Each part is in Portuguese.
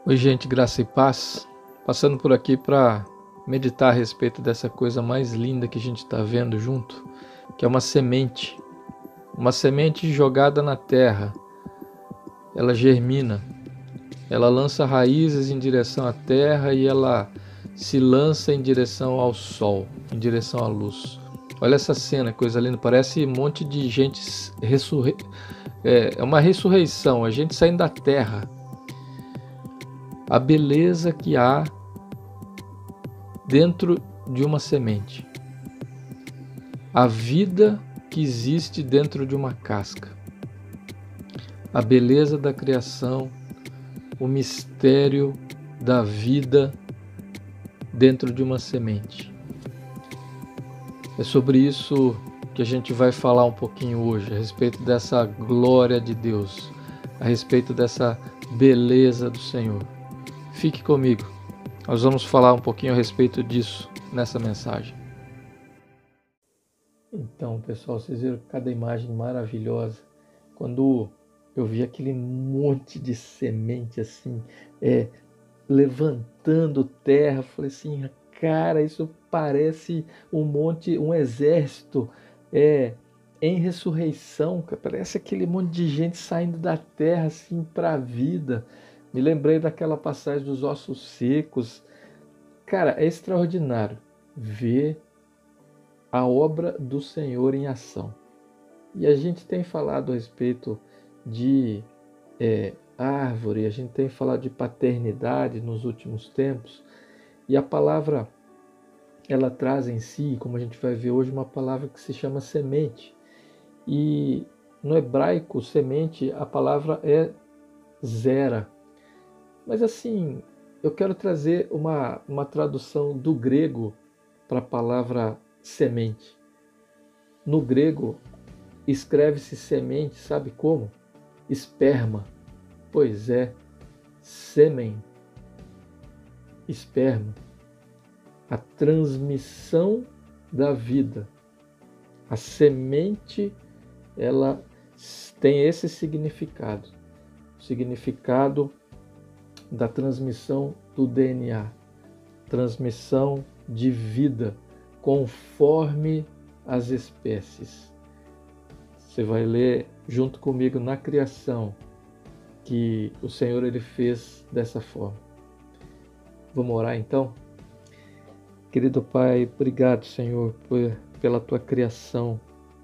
Oi, gente, graça e paz. Passando por aqui para meditar a respeito dessa coisa mais linda que a gente está vendo junto, que é uma semente. Uma semente jogada na terra. Ela germina, ela lança raízes em direção à terra e ela se lança em direção ao sol, em direção à luz. Olha essa cena, coisa linda. Parece um monte de gente é uma ressurreição, a gente saindo da terra. A beleza que há dentro de uma semente, a vida que existe dentro de uma casca, a beleza da criação, o mistério da vida dentro de uma semente. É sobre isso que a gente vai falar um pouquinho hoje, a respeito dessa glória de Deus, a respeito dessa beleza do Senhor. Fique comigo, nós vamos falar um pouquinho a respeito disso nessa mensagem. Então, pessoal, vocês viram cada imagem maravilhosa. Quando eu vi aquele monte de semente assim, levantando terra, falei assim, cara, isso parece um exército em ressurreição, cara. Parece aquele monte de gente saindo da terra assim para a vida. Me lembrei daquela passagem dos ossos secos. Cara, é extraordinário ver a obra do Senhor em ação. E a gente tem falado a respeito de árvore, a gente tem falado de paternidade nos últimos tempos, e a palavra, ela traz em si, como a gente vai ver hoje, uma palavra que se chama semente. E no hebraico, semente, a palavra é zera. Mas assim, eu quero trazer uma tradução do grego para a palavra semente. No grego, escreve-se semente, sabe como? Esperma. Pois é, sêmen, esperma. A transmissão da vida. A semente, ela tem esse significado. O significado da transmissão do DNA. Transmissão de vida conforme as espécies. Você vai ler junto comigo na criação que o Senhor ele fez dessa forma. Vamos orar então? Querido Pai, obrigado, Senhor, pela tua criação.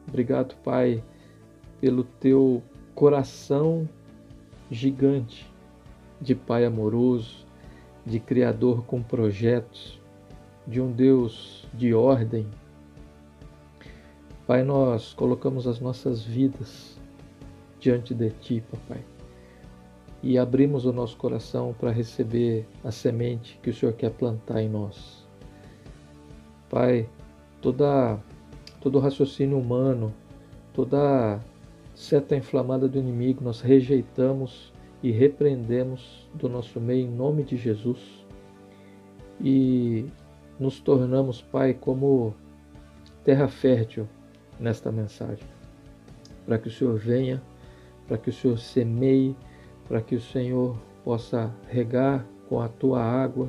Obrigado, Pai, pelo teu coração gigante de Pai amoroso, de Criador com projetos, de um Deus de ordem. Pai, nós colocamos as nossas vidas diante de Ti, Papai, e abrimos o nosso coração para receber a semente que o Senhor quer plantar em nós. Pai, todo raciocínio humano, toda seta inflamada do inimigo, nós rejeitamos e repreendemos do nosso meio em nome de Jesus e nos tornamos, Pai, como terra fértil nesta mensagem, para que o Senhor venha, para que o Senhor semeie, para que o Senhor possa regar com a tua água,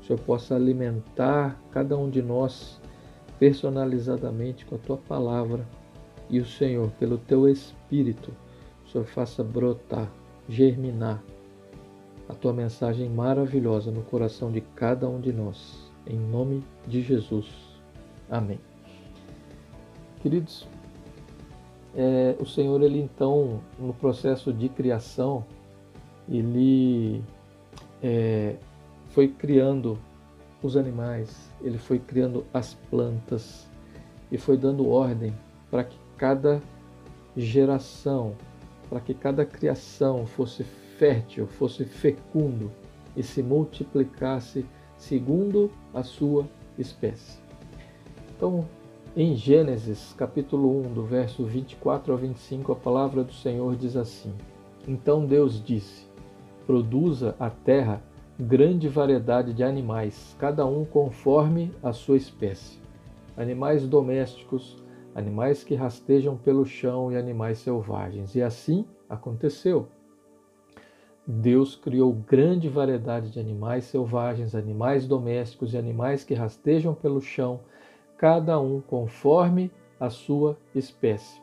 o Senhor possa alimentar cada um de nós personalizadamente com a tua palavra e o Senhor, pelo teu Espírito, o Senhor faça brotar, germinar a tua mensagem maravilhosa no coração de cada um de nós, em nome de Jesus. Amém. Queridos, o Senhor, ele então, no processo de criação, ele foi criando os animais, ele foi criando as plantas e foi dando ordem para que cada geração, para que cada criação fosse fértil, fosse fecundo e se multiplicasse segundo a sua espécie. Então, em Gênesis, capítulo 1, do verso 24 ao 25, a palavra do Senhor diz assim: Então Deus disse: Produza a terra grande variedade de animais, cada um conforme a sua espécie. Animais domésticos, animais que rastejam pelo chão e animais selvagens. E assim aconteceu. Deus criou grande variedade de animais selvagens, animais domésticos e animais que rastejam pelo chão, cada um conforme a sua espécie.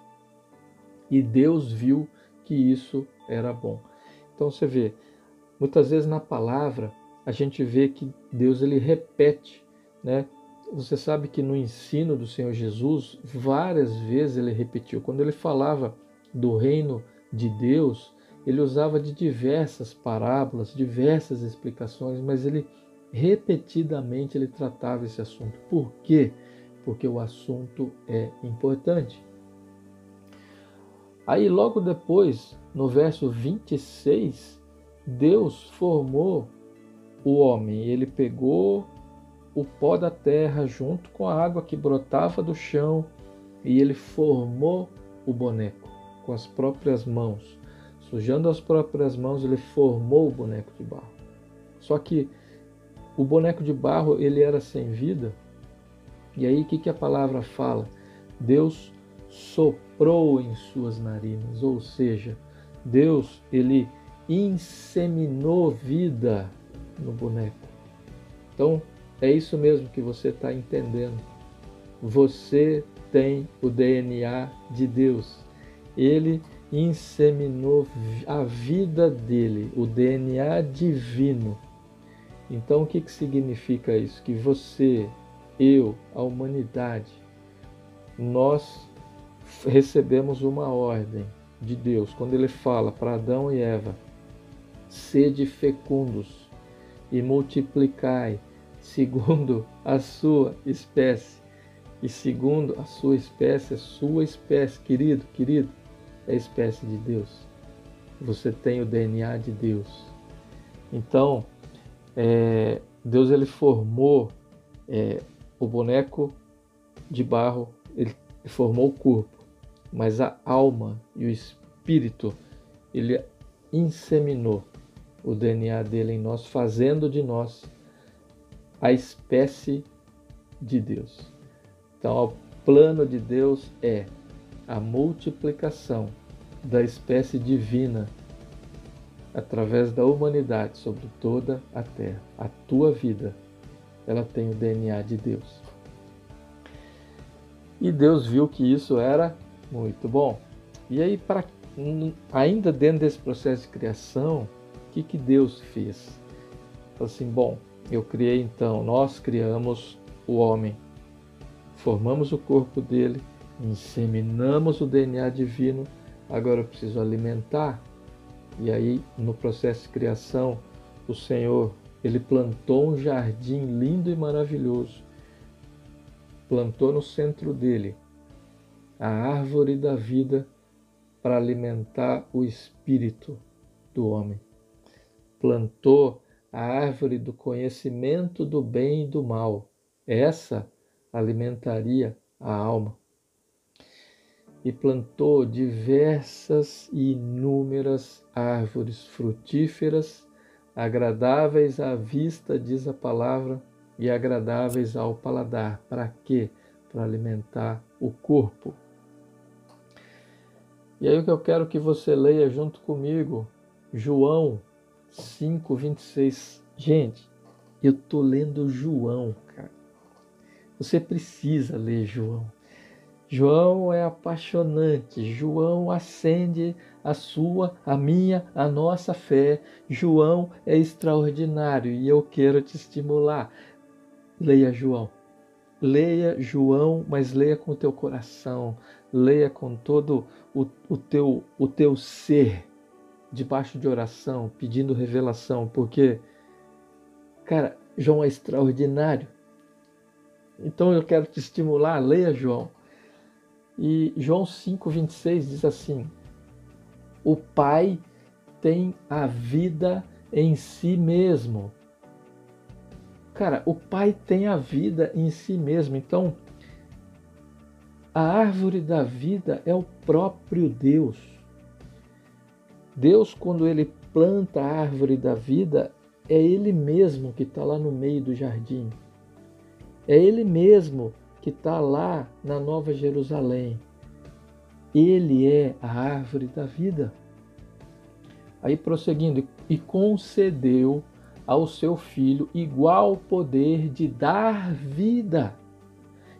E Deus viu que isso era bom. Então você vê, muitas vezes na palavra a gente vê que Deus ele repete, né? Você sabe que no ensino do Senhor Jesus, várias vezes ele repetiu. Quando ele falava do reino de Deus, ele usava de diversas parábolas, diversas explicações, mas ele repetidamente ele tratava esse assunto. Por quê? Porque o assunto é importante. Aí logo depois, no verso 26, Deus formou o homem. Ele pegou o pó da terra junto com a água que brotava do chão e ele formou o boneco com as próprias mãos. Sujando as próprias mãos, ele formou o boneco de barro. Só que o boneco de barro ele era sem vida. E aí o que a palavra fala? Deus soprou em suas narinas, ou seja, Deus ele inseminou vida no boneco. Então é isso mesmo que você está entendendo. Você tem o DNA de Deus. Ele inseminou a vida dele, o DNA divino. Então o que significa isso? Que você, eu, a humanidade, nós recebemos uma ordem de Deus. Quando ele fala para Adão e Eva, sede fecundos e multiplicai segundo a sua espécie. E segundo a sua espécie, querido, é a espécie de Deus. Você tem o DNA de Deus. Então, Deus ele formou o boneco de barro, ele formou o corpo, mas a alma e o espírito, ele inseminou o DNA dele em nós, fazendo de nós a espécie de Deus. Então, o plano de Deus é a multiplicação da espécie divina através da humanidade sobre toda a terra. A tua vida, ela tem o DNA de Deus. E Deus viu que isso era muito bom. E aí, ainda dentro desse processo de criação, o que Deus fez? Falou assim, bom, nós criamos o homem, formamos o corpo dele, inseminamos o DNA divino, agora eu preciso alimentar. E aí, no processo de criação, o Senhor, ele plantou um jardim lindo e maravilhoso, plantou no centro dele a árvore da vida para alimentar o espírito do homem. Plantou a árvore do conhecimento do bem e do mal. Essa alimentaria a alma. E plantou diversas e inúmeras árvores frutíferas, agradáveis à vista, diz a palavra, e agradáveis ao paladar. Para quê? Para alimentar o corpo. E aí o que eu quero que você leia junto comigo, João 5:26. Gente, eu estou lendo João, cara. Você precisa ler João. João é apaixonante. João acende a minha, a nossa fé. João é extraordinário e eu quero te estimular. Leia João. Leia João, mas leia com o teu coração. Leia com todo o teu ser, debaixo de oração, pedindo revelação, porque, cara, João é extraordinário. Então eu quero te estimular, leia João. E João 5:26 diz assim: o Pai tem a vida em si mesmo. Cara, o Pai tem a vida em si mesmo. Então, a árvore da vida é o próprio Deus. Deus, quando ele planta a árvore da vida, é ele mesmo que está lá no meio do jardim. É ele mesmo que está lá na Nova Jerusalém. Ele é a árvore da vida. Aí prosseguindo, e concedeu ao seu filho igual poder de dar vida.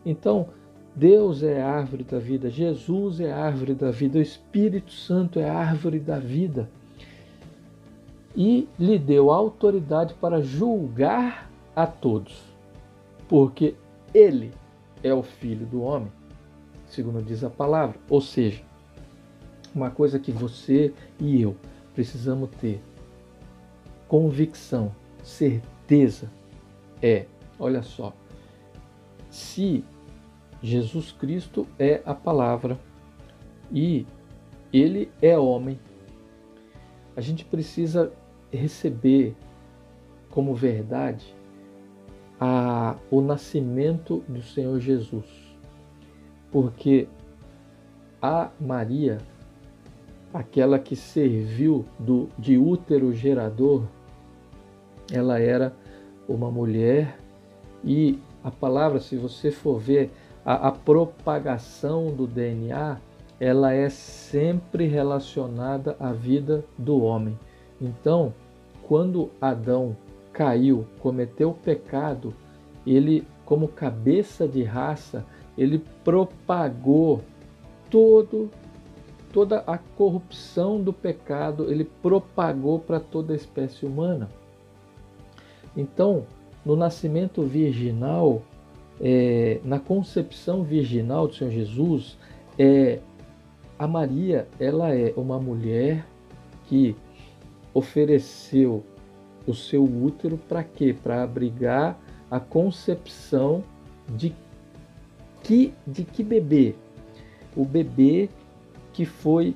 Então, Deus é a árvore da vida, Jesus é a árvore da vida, o Espírito Santo é a árvore da vida. E lhe deu autoridade para julgar a todos, porque ele é o Filho do homem, segundo diz a palavra. Ou seja, uma coisa que você e eu precisamos ter convicção, certeza, olha só, se Jesus Cristo é a palavra e ele é homem, a gente precisa receber como verdade o nascimento do Senhor Jesus, porque a Maria, aquela que serviu de útero gerador, ela era uma mulher, e a palavra, se você for ver, a propagação do DNA, ela é sempre relacionada à vida do homem. Então, quando Adão caiu, cometeu o pecado, ele, como cabeça de raça, ele propagou toda a corrupção do pecado, ele propagou para toda a espécie humana. Então, no nascimento virginal, na concepção virginal do Senhor Jesus, a Maria, ela é uma mulher que ofereceu o seu útero para quê? Para abrigar a concepção de que bebê? O bebê que foi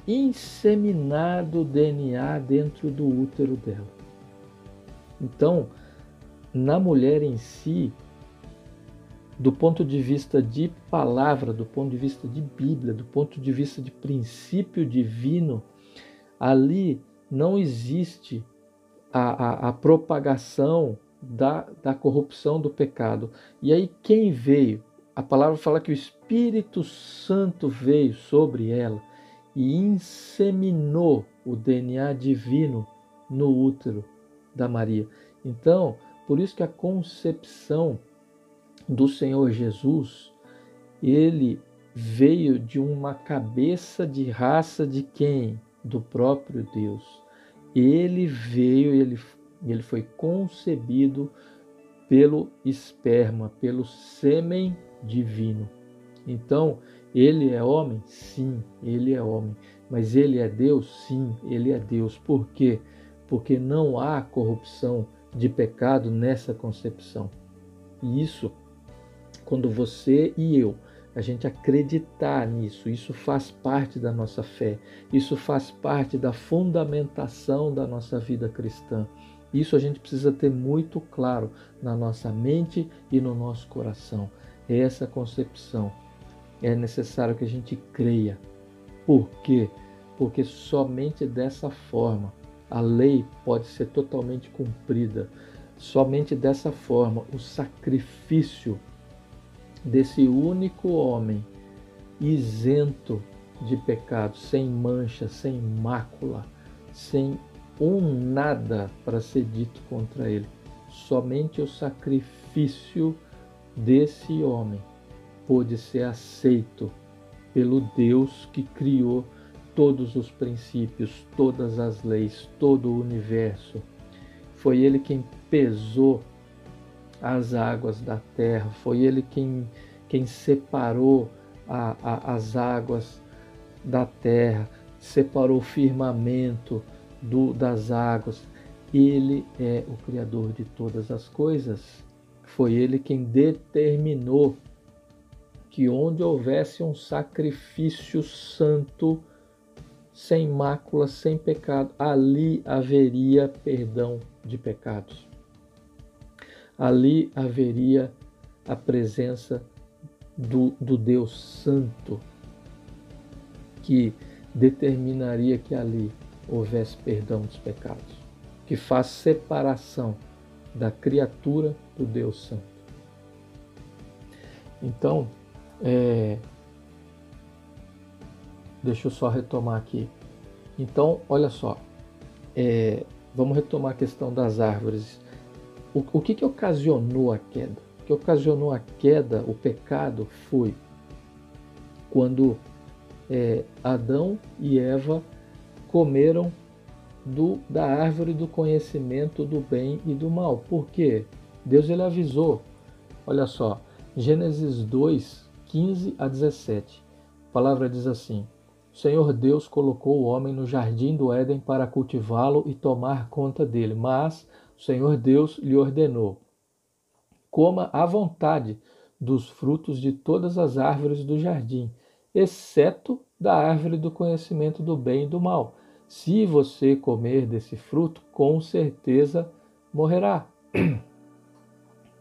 inseminado o DNA dentro do útero dela. Então, na mulher em si, do ponto de vista de palavra, do ponto de vista de Bíblia, do ponto de vista de princípio divino, ali não existe a propagação da corrupção do pecado. E aí quem veio? A palavra fala que o Espírito Santo veio sobre ela e inseminou o DNA divino no útero da Maria. Então, por isso que a concepção do Senhor Jesus, ele veio de uma cabeça de raça de quem? Do próprio Deus. Ele veio, ele foi concebido pelo esperma, pelo sêmen divino. Então, ele é homem? Sim, ele é homem. Mas ele é Deus? Sim, ele é Deus. Por quê? Porque não há corrupção de pecado nessa concepção. E isso, quando você e eu, a gente acreditar nisso, isso faz parte da nossa fé, isso faz parte da fundamentação da nossa vida cristã. Isso a gente precisa ter muito claro na nossa mente e no nosso coração. Essa concepção é necessário que a gente creia. Por quê? Porque somente dessa forma a lei pode ser totalmente cumprida. Somente dessa forma o sacrifício desse único homem isento de pecado, sem mancha, sem mácula, sem nada para ser dito contra ele. Somente o sacrifício desse homem pôde ser aceito pelo Deus que criou todos os princípios, todas as leis, todo o universo. Foi ele quem pesou as águas da terra, foi ele quem separou as águas da terra, separou o firmamento das águas. Ele é o Criador de todas as coisas. Foi ele quem determinou que onde houvesse um sacrifício santo, sem mácula, sem pecado, ali haveria perdão de pecados. Ali haveria a presença do Deus Santo, que determinaria que ali houvesse perdão dos pecados, que faz separação da criatura do Deus Santo. Então, deixa eu só retomar aqui. Então, olha só, vamos retomar a questão das árvores. O que ocasionou a queda? O que ocasionou a queda, o pecado, foi quando Adão e Eva comeram da árvore do conhecimento do bem e do mal. Por quê? Deus ele avisou. Olha só, Gênesis 2, 15 a 17. A palavra diz assim: o Senhor Deus colocou o homem no jardim do Éden para cultivá-lo e tomar conta dele, mas o Senhor Deus lhe ordenou: coma à vontade dos frutos de todas as árvores do jardim, exceto da árvore do conhecimento do bem e do mal. Se você comer desse fruto, com certeza morrerá.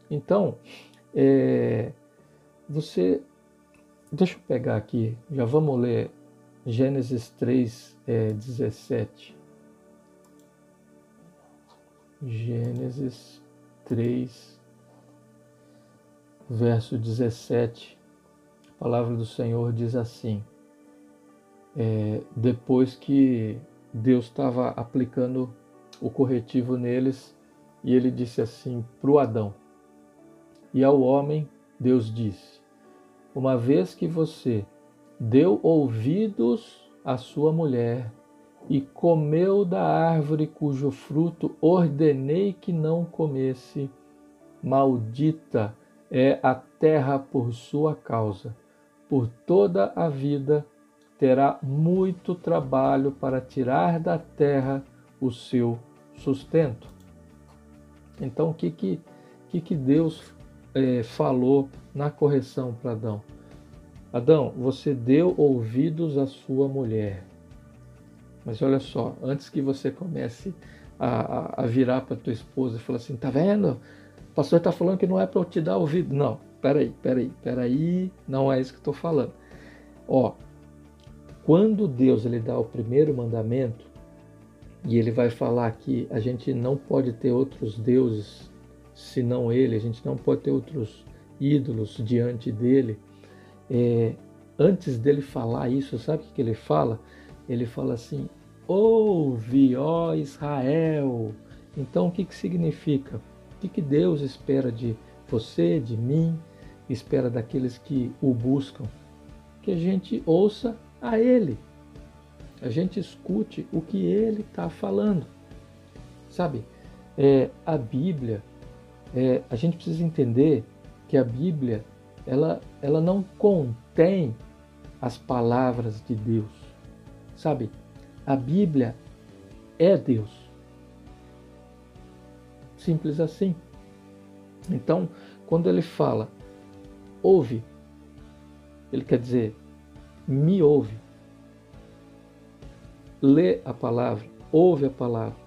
Então, deixa eu pegar aqui, já vamos ler Gênesis 3, 17. Gênesis 3, verso 17. A palavra do Senhor diz assim, depois que Deus estava aplicando o corretivo neles, e ele disse assim para o Adão: e ao homem Deus disse: uma vez que você deu ouvidos à sua mulher e comeu da árvore cujo fruto ordenei que não comesse, maldita é a terra por sua causa. Por toda a vida terá muito trabalho para tirar da terra o seu sustento. Então, o que Deus falou na correção para Adão? Adão, você deu ouvidos à sua mulher. Mas olha só, antes que você comece a virar para tua esposa e falar assim, tá vendo? O pastor está falando que não é para eu te dar ouvido. Não, peraí, não é isso que eu estou falando. Ó, quando Deus ele dá o primeiro mandamento, e ele vai falar que a gente não pode ter outros deuses senão ele, a gente não pode ter outros ídolos diante dele. Antes dele falar isso, sabe o que ele fala? Ele fala assim: ouve, ó Israel. Então o que significa? O que Deus espera de você, de mim, espera daqueles que o buscam? Que a gente ouça a ele, a gente escute o que ele está falando. Sabe, a Bíblia, a gente precisa entender que a Bíblia, ela não contém as palavras de Deus. Sabe, a Bíblia é Deus. Simples assim. Então, quando ele fala, ouve, ele quer dizer, me ouve. Lê a palavra, ouve a palavra,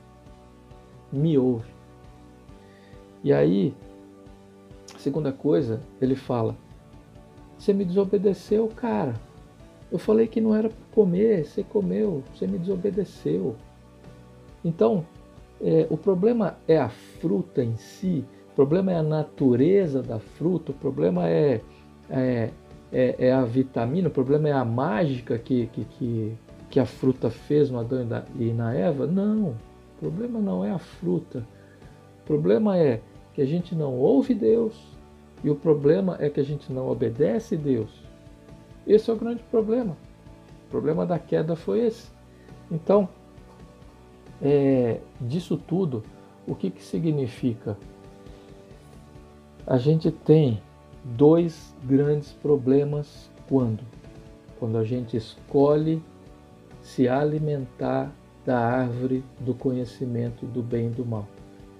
me ouve. E aí, a segunda coisa, ele fala, você me desobedeceu, cara. Eu falei que não era para comer, você comeu, você me desobedeceu. Então, o problema é a fruta em si, o problema é a natureza da fruta, o problema é a vitamina, o problema é a mágica que a fruta fez no Adão e na Eva. Não, o problema não é a fruta. O problema é que a gente não ouve Deus e o problema é que a gente não obedece Deus. Esse é o grande problema. O problema da queda foi esse. Então, disso tudo, o que significa? A gente tem dois grandes problemas quando a gente escolhe se alimentar da árvore do conhecimento do bem e do mal.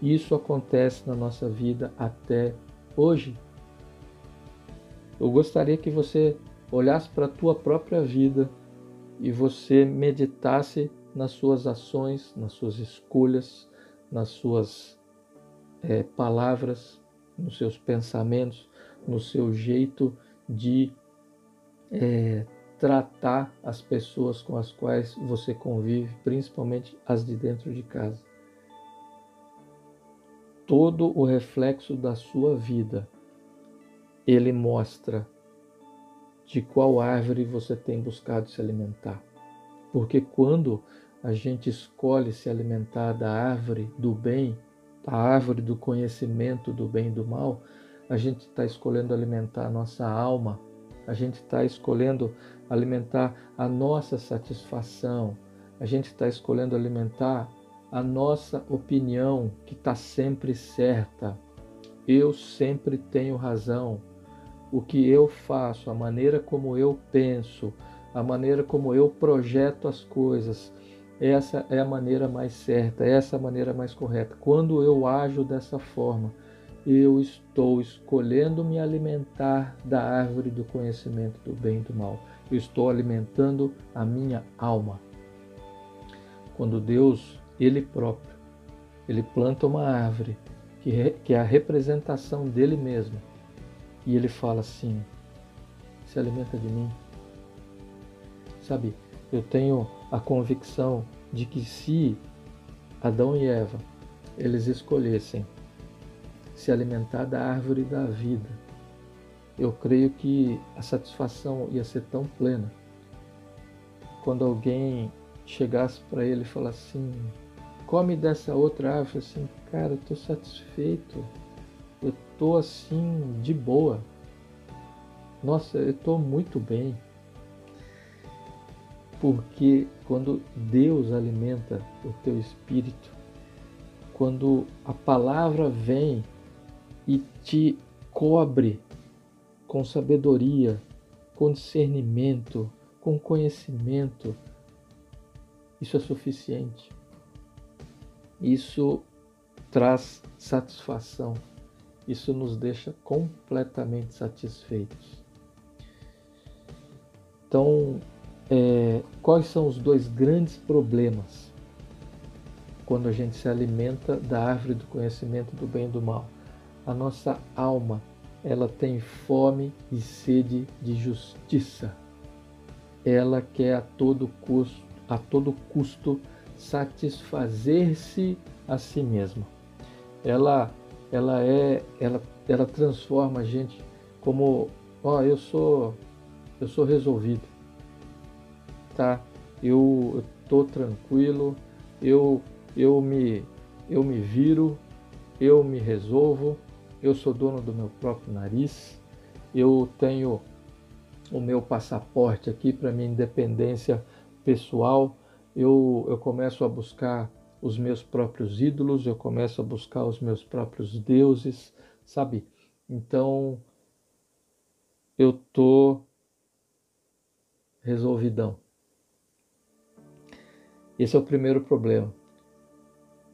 Isso acontece na nossa vida até hoje. Eu gostaria que você olhasse para a tua própria vida e você meditasse nas suas ações, nas suas escolhas, nas suas palavras, nos seus pensamentos, no seu jeito de tratar as pessoas com as quais você convive, principalmente as de dentro de casa. Todo o reflexo da sua vida, ele mostra de qual árvore você tem buscado se alimentar. Porque quando a gente escolhe se alimentar da árvore do bem, da árvore do conhecimento do bem e do mal, a gente está escolhendo alimentar a nossa alma, a gente está escolhendo alimentar a nossa satisfação, a gente está escolhendo alimentar a nossa opinião, que está sempre certa. Eu sempre tenho razão. O que eu faço, a maneira como eu penso, a maneira como eu projeto as coisas, essa é a maneira mais certa, essa é a maneira mais correta. Quando eu ajo dessa forma, eu estou escolhendo me alimentar da árvore do conhecimento do bem e do mal. Eu estou alimentando a minha alma. Quando Deus, Ele próprio, Ele planta uma árvore que é a representação dele mesmo, e Ele fala assim: se alimenta de mim. Sabe, eu tenho a convicção de que se Adão e Eva, eles escolhessem se alimentar da árvore da vida, eu creio que a satisfação ia ser tão plena. Quando alguém chegasse para ele e falasse assim: come dessa outra árvore, assim, cara, eu estou satisfeito, eu estou assim, de boa, nossa, eu estou muito bem. Porque quando Deus alimenta o teu espírito, quando a palavra vem e te cobre com sabedoria, com discernimento, com conhecimento, isso é suficiente. Isso traz satisfação. Isso nos deixa completamente satisfeitos. Então, quais são os dois grandes problemas quando a gente se alimenta da árvore do conhecimento do bem e do mal? A nossa alma, ela tem fome e sede de justiça. Ela quer a todo custo satisfazer-se a si mesma. Ela transforma a gente como, eu sou resolvido, tá? Eu tô tranquilo, eu me viro, eu me resolvo, eu sou dono do meu próprio nariz, eu tenho o meu passaporte aqui para minha independência pessoal, eu começo a buscar os meus próprios ídolos, eu começo a buscar os meus próprios deuses, sabe? Então, eu tô resolvidão. Esse é o primeiro problema.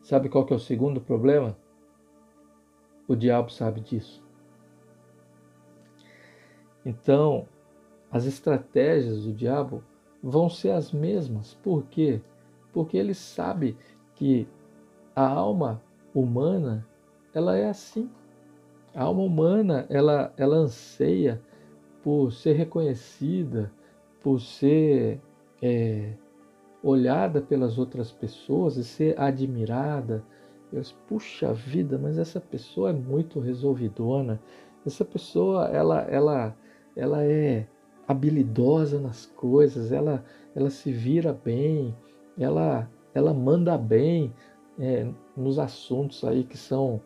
Sabe qual que é o segundo problema? O diabo sabe disso. Então, as estratégias do diabo vão ser as mesmas. Por quê? Porque ele sabe que a alma humana, ela é assim. A alma humana, ela anseia por ser reconhecida, por ser olhada pelas outras pessoas e ser admirada. Puxa vida, mas essa pessoa é muito resolvidona. Essa pessoa, ela é habilidosa nas coisas, ela se vira bem, ela manda bem nos assuntos aí que são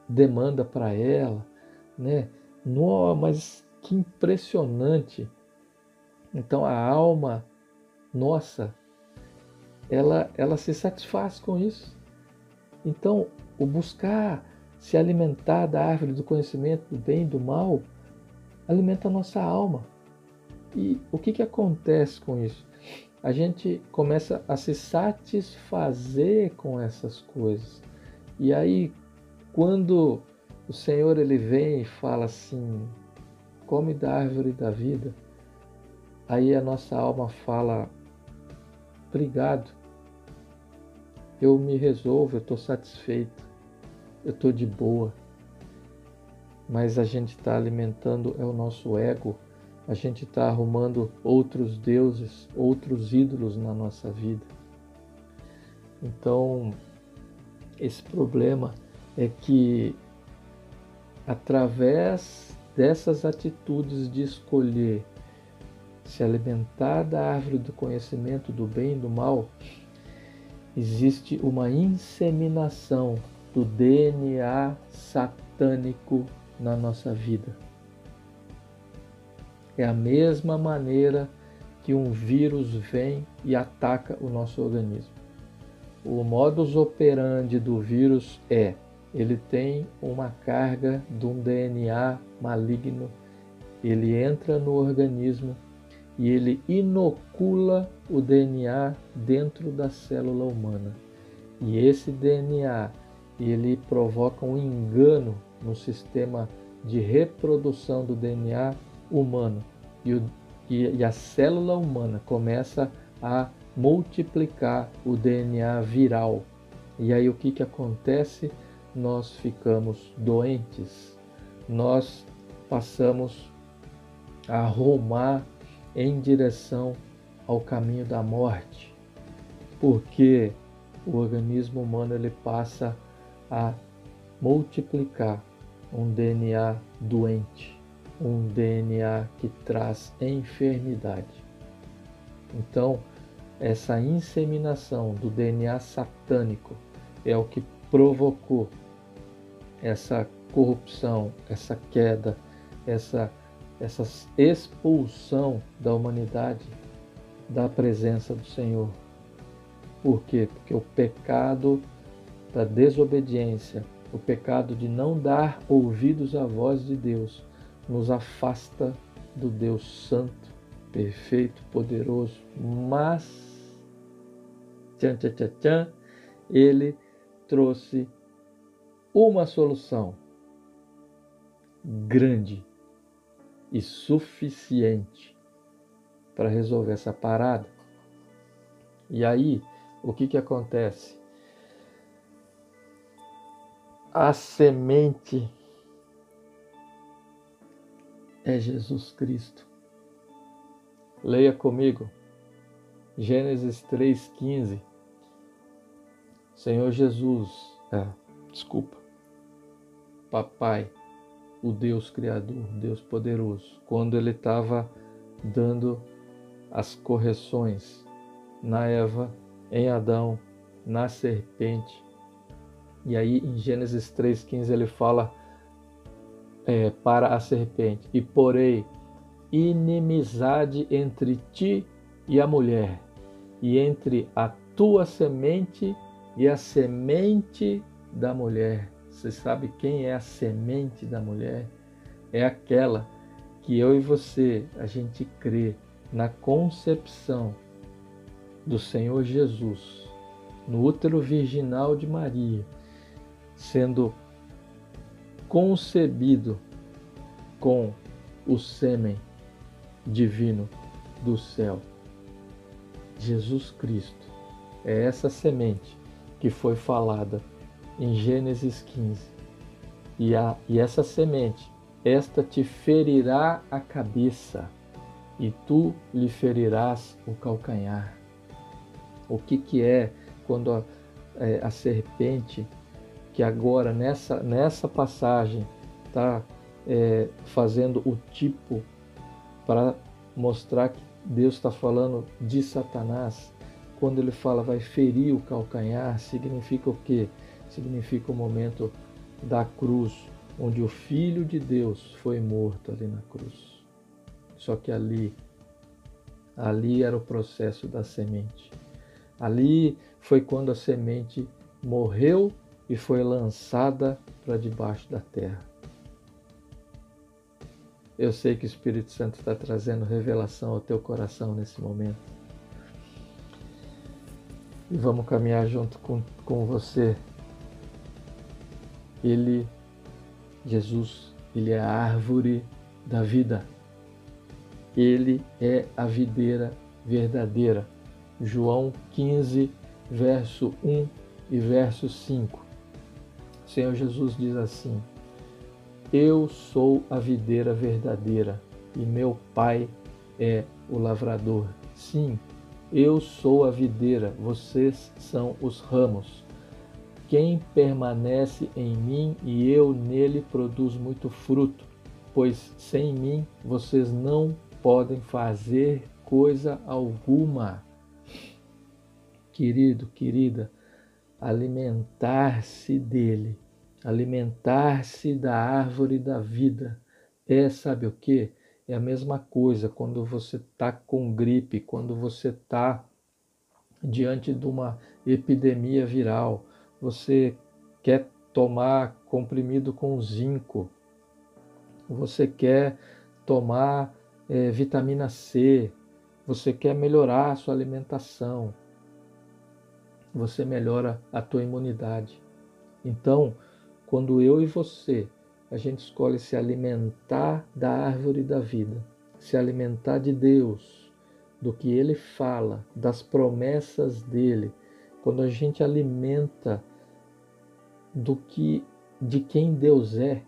demanda para ela, né? Nossa, mas que impressionante! Então a alma nossa, ela se satisfaz com isso. Então, o buscar se alimentar da árvore do conhecimento do bem e do mal alimenta a nossa alma. E o que acontece com isso? A gente começa a se satisfazer com essas coisas. E aí, quando o Senhor ele vem e fala assim: come da árvore da vida, aí a nossa alma fala: obrigado, eu me resolvo, eu estou satisfeito, eu estou de boa. Mas a gente está alimentando o nosso ego, a gente está arrumando outros deuses, outros ídolos na nossa vida. Então, esse problema é que, através dessas atitudes de escolher se alimentar da árvore do conhecimento do bem e do mal, existe uma inseminação do DNA satânico na nossa vida. É a mesma maneira que um vírus vem e ataca o nosso organismo. O modus operandi do vírus ele tem uma carga de um DNA maligno, ele entra no organismo e ele inocula o DNA dentro da célula humana. E esse DNA, ele provoca um engano no sistema de reprodução do DNA humano. E a célula humana começa a multiplicar o DNA viral. E aí o que acontece? Nós ficamos doentes, nós passamos a rumar em direção ao caminho da morte, porque o organismo humano ele passa a multiplicar um DNA doente, um DNA que traz enfermidade. Então, essa inseminação do DNA satânico é o que provocou essa corrupção, essa queda, essa expulsão da humanidade da presença do Senhor. Por quê? Porque o pecado da desobediência, o pecado de não dar ouvidos à voz de Deus, nos afasta do Deus Santo, perfeito, poderoso, mas ele trouxe uma solução grande e suficiente para resolver essa parada. E aí, o que acontece? A semente é Jesus Cristo. Leia comigo, Gênesis 3,15. Senhor Jesus, Papai, o Deus Criador, Deus Poderoso, quando Ele estava dando as correções na Eva, em Adão, na serpente. E aí em Gênesis 3,15 ele fala para a serpente: e porei inimizade entre ti e a mulher, e entre a tua semente e a semente da mulher. Você sabe quem é a semente da mulher? É aquela que eu e você, a gente crê na concepção do Senhor Jesus, no útero virginal de Maria, sendo concebido com o sêmen divino do céu. Jesus Cristo é essa semente que foi falada em Gênesis 15. E essa semente, esta te ferirá a cabeça e tu lhe ferirás o calcanhar. O que é quando a serpente, que agora nessa passagem está fazendo o tipo para mostrar que Deus está falando de Satanás, quando ele fala vai ferir o calcanhar, significa o quê? Significa o momento da cruz, onde o Filho de Deus foi morto ali na cruz. Só que ali era o processo da semente. Ali foi quando a semente morreu e foi lançada para debaixo da terra. Eu sei que o Espírito Santo está trazendo revelação ao teu coração nesse momento. E vamos caminhar junto com você. Jesus, ele é a árvore da vida. Ele é a videira verdadeira. João 15, verso 1 e verso 5. O Senhor Jesus diz assim: eu sou a videira verdadeira e meu Pai é o lavrador. Sim, eu sou a videira, vocês são os ramos. Quem permanece em mim e eu nele produz muito fruto, pois sem mim vocês não podem fazer coisa alguma. Querido, querida, alimentar-se dele, alimentar-se da árvore da vida, sabe o quê? É a mesma coisa quando você está com gripe, quando você está diante de uma epidemia viral, você quer tomar comprimido com zinco, você quer tomar vitamina C, você quer melhorar a sua alimentação, você melhora a tua imunidade. Então, quando eu e você, a gente escolhe se alimentar da árvore da vida, se alimentar de Deus, do que Ele fala, das promessas dEle, quando a gente alimenta de quem Deus é,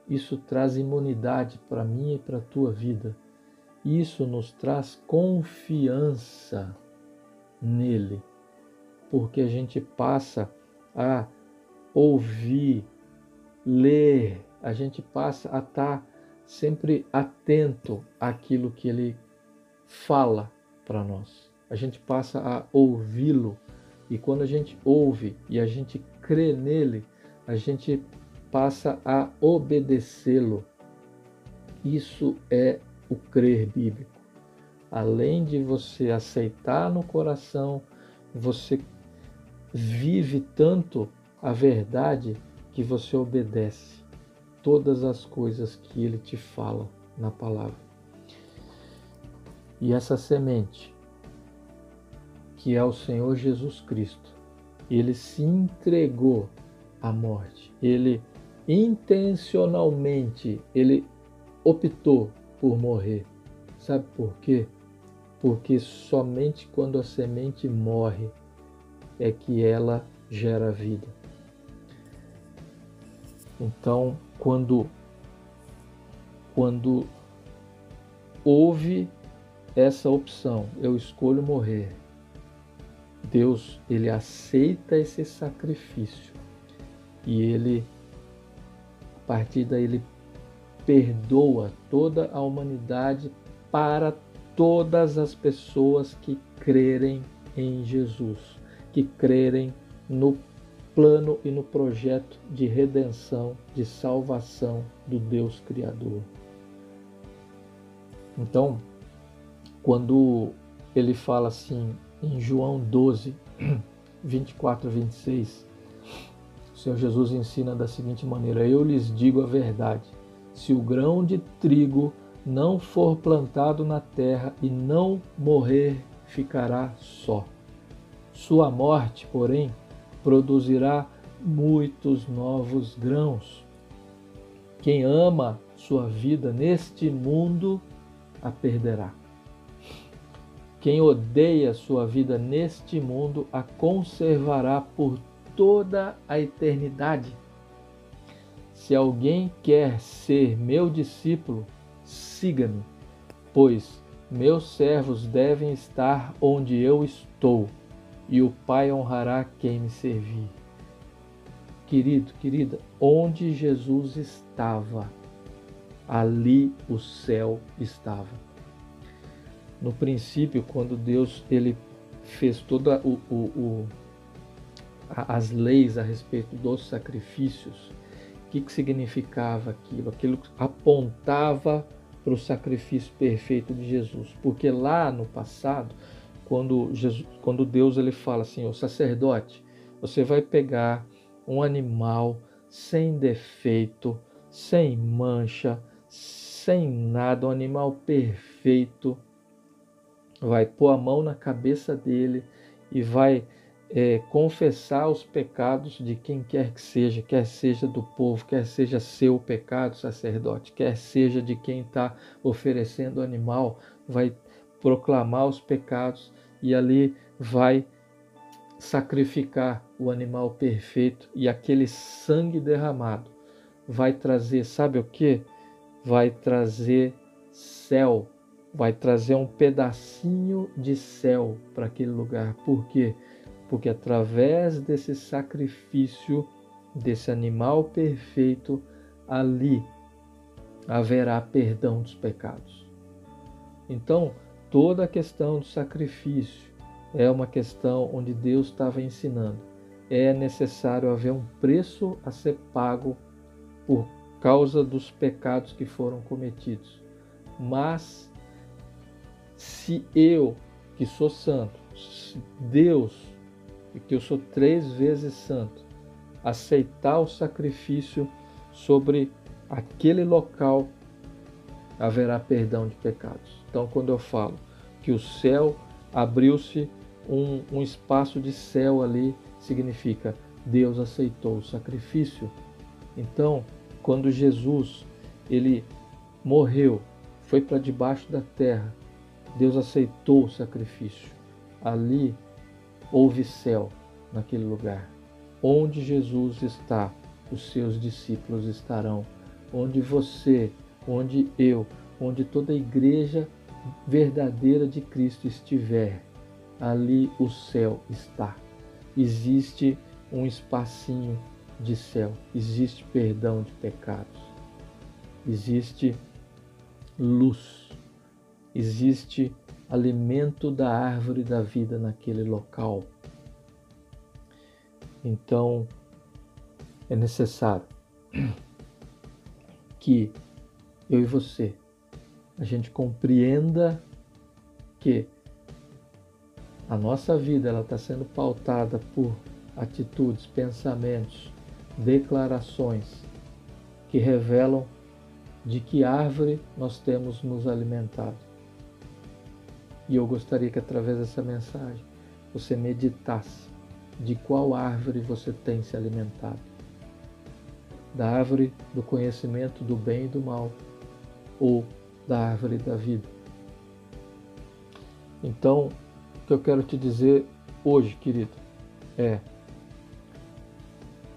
isso traz imunidade para mim e para a tua vida. Isso nos traz confiança nele, porque a gente passa a ouvir, ler, a gente passa a estar sempre atento àquilo que ele fala para nós. A gente passa a ouvi-lo, e quando a gente ouve e a gente crê nele, a gente passa a obedecê-lo. Isso é o crer bíblico. Além de você aceitar no coração, você vive tanto a verdade que você obedece todas as coisas que ele te fala na palavra. E essa semente, que é o Senhor Jesus Cristo, ele se entregou à morte. Ele intencionalmente, ele optou por morrer. Sabe por quê? Porque somente quando a semente morre é que ela gera vida. Então, quando houve essa opção, eu escolho morrer, Deus, ele aceita esse sacrifício e ele, a partir daí, ele perdoa toda a humanidade para todas as pessoas que crerem em Jesus, que crerem no plano e no projeto de redenção, de salvação do Deus Criador. Então, quando ele fala assim em João 12, 24 a 26, o Senhor Jesus ensina da seguinte maneira: eu lhes digo a verdade, se o grão de trigo não for plantado na terra e não morrer, ficará só. Sua morte, porém, produzirá muitos novos grãos. Quem ama sua vida neste mundo, a perderá. Quem odeia sua vida neste mundo, a conservará por toda a eternidade. Se alguém quer ser meu discípulo, siga-me, pois meus servos devem estar onde eu estou, e o Pai honrará quem me servir. Querido, querida, onde Jesus estava, ali o céu estava. No princípio, quando Deus ele fez todas as leis a respeito dos sacrifícios, o que significava aquilo? Aquilo apontava para o sacrifício perfeito de Jesus. Porque lá no passado, quando Deus ele fala assim, o sacerdote, você vai pegar um animal sem defeito, sem mancha, sem nada, um animal perfeito, vai pôr a mão na cabeça dele e vai confessar os pecados de quem quer seja do povo, quer seja seu pecado, sacerdote, quer seja de quem está oferecendo o animal, vai proclamar os pecados e ali vai sacrificar o animal perfeito, e aquele sangue derramado vai trazer, sabe o que? Vai trazer céu, vai trazer um pedacinho de céu para aquele lugar. Por quê? Porque através desse sacrifício, desse animal perfeito, ali haverá perdão dos pecados. Então, toda a questão do sacrifício é uma questão onde Deus estava ensinando. É necessário haver um preço a ser pago por causa dos pecados que foram cometidos. Mas se eu, que sou santo, se Deus, que eu sou 3 vezes santo, aceitar o sacrifício sobre aquele local, haverá perdão de pecados. Então, quando eu falo que o céu abriu-se, um espaço de céu ali, significa Deus aceitou o sacrifício. Então, quando Jesus ele morreu, foi para debaixo da terra, Deus aceitou o sacrifício. Ali houve céu naquele lugar. Onde Jesus está, os seus discípulos estarão. Onde você, onde eu, onde toda a igreja verdadeira de Cristo estiver, ali o céu está. Existe um espacinho de céu, existe perdão de pecados, existe luz, existe alimento da árvore da vida naquele local. Então, é necessário que eu e você, a gente compreenda que a nossa vida ela está sendo pautada por atitudes, pensamentos, declarações que revelam de que árvore nós temos nos alimentado. E eu gostaria que através dessa mensagem você meditasse de qual árvore você tem se alimentado. Da árvore do conhecimento do bem e do mal ou da árvore da vida. Então, o que eu quero te dizer hoje, querido, é: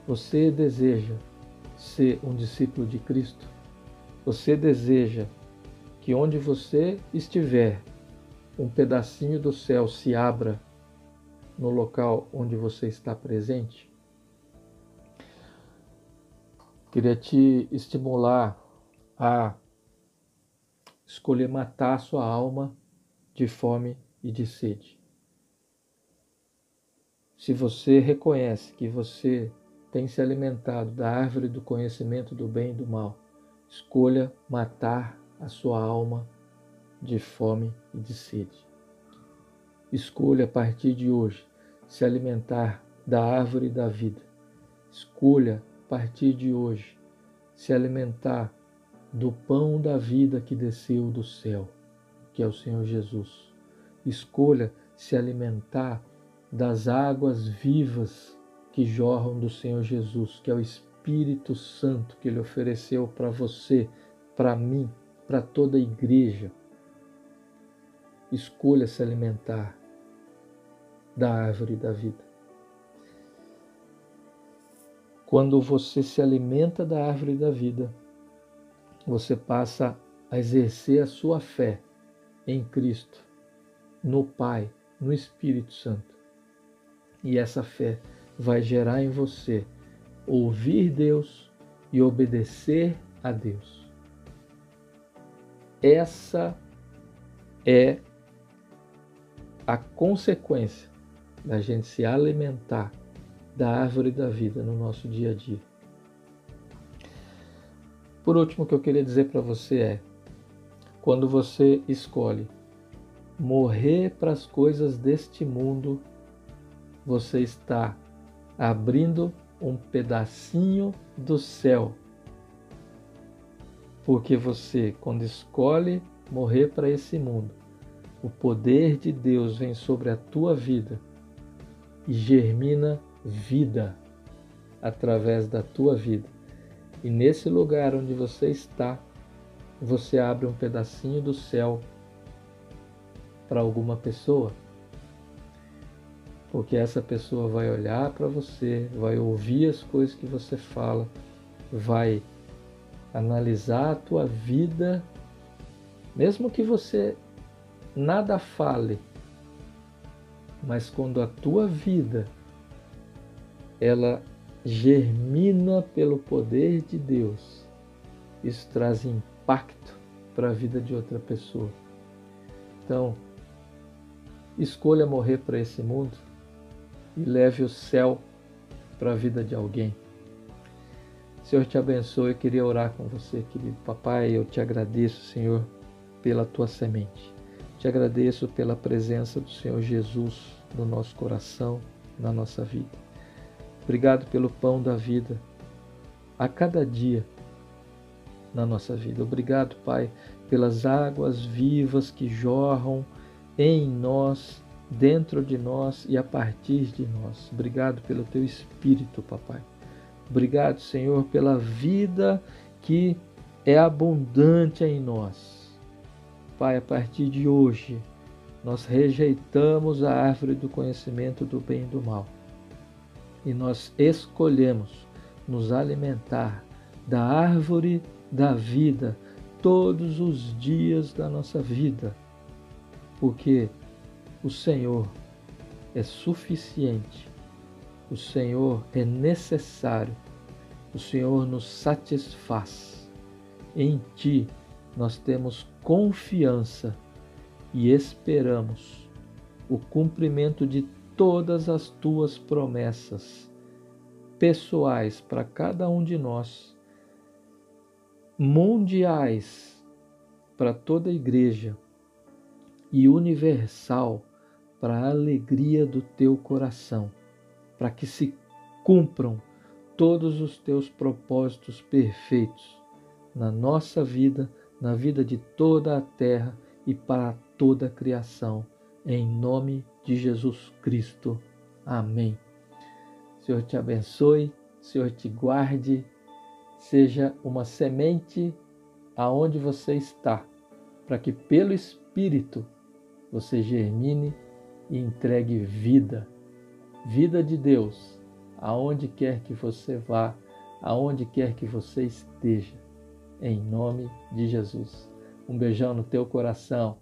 você deseja ser um discípulo de Cristo? Você deseja que onde você estiver, um pedacinho do céu se abra no local onde você está presente? Queria te estimular a escolher matar a sua alma de fome e de sede. Se você reconhece que você tem se alimentado da árvore do conhecimento do bem e do mal, escolha matar a sua alma de fome e de sede. Escolha a partir de hoje se alimentar da árvore da vida. Escolha a partir de hoje se alimentar do pão da vida que desceu do céu, que é o Senhor Jesus. Escolha se alimentar das águas vivas que jorram do Senhor Jesus, que é o Espírito Santo que Ele ofereceu para você, para mim, para toda a igreja. Escolha se alimentar da árvore da vida. Quando você se alimenta da árvore da vida, você passa a exercer a sua fé em Cristo, no Pai, no Espírito Santo. E essa fé vai gerar em você ouvir Deus e obedecer a Deus. Essa é a consequência da gente se alimentar da árvore da vida no nosso dia a dia. Por último, o que eu queria dizer para você é: quando você escolhe morrer para as coisas deste mundo, você está abrindo um pedacinho do céu. Porque você, quando escolhe morrer para esse mundo, o poder de Deus vem sobre a tua vida e germina vida através da tua vida. E nesse lugar onde você está, você abre um pedacinho do céu para alguma pessoa. Porque essa pessoa vai olhar para você, vai ouvir as coisas que você fala, vai analisar a tua vida, mesmo que você nada fale, mas quando a tua vida ela germina pelo poder de Deus, isso traz impacto para a vida de outra pessoa. Então, escolha morrer para esse mundo e leve o céu para a vida de alguém. Senhor te abençoe. Eu queria orar com você, querido papai. Eu te agradeço, Senhor, pela tua semente. Te agradeço pela presença do Senhor Jesus no nosso coração, na nossa vida. Obrigado pelo pão da vida a cada dia na nossa vida. Obrigado, Pai, pelas águas vivas que jorram em nós, dentro de nós e a partir de nós. Obrigado pelo teu Espírito, papai. Obrigado, Senhor, pela vida que é abundante em nós. Pai, a partir de hoje, nós rejeitamos a árvore do conhecimento do bem e do mal. E nós escolhemos nos alimentar da árvore da vida todos os dias da nossa vida. Porque o Senhor é suficiente, o Senhor é necessário, o Senhor nos satisfaz. Em Ti nós temos confiança e esperamos o cumprimento de todas as Tuas promessas pessoais para cada um de nós, mundiais para toda a igreja e universal para a alegria do Teu coração, para que se cumpram todos os Teus propósitos perfeitos na nossa vida, na vida de toda a terra e para toda a criação, em nome de Jesus Cristo. Amém. Senhor te abençoe, Senhor te guarde, seja uma semente aonde você está, para que pelo Espírito você germine e entregue vida de Deus, aonde quer que você vá, aonde quer que você esteja, em nome de Jesus. Um beijão no teu coração.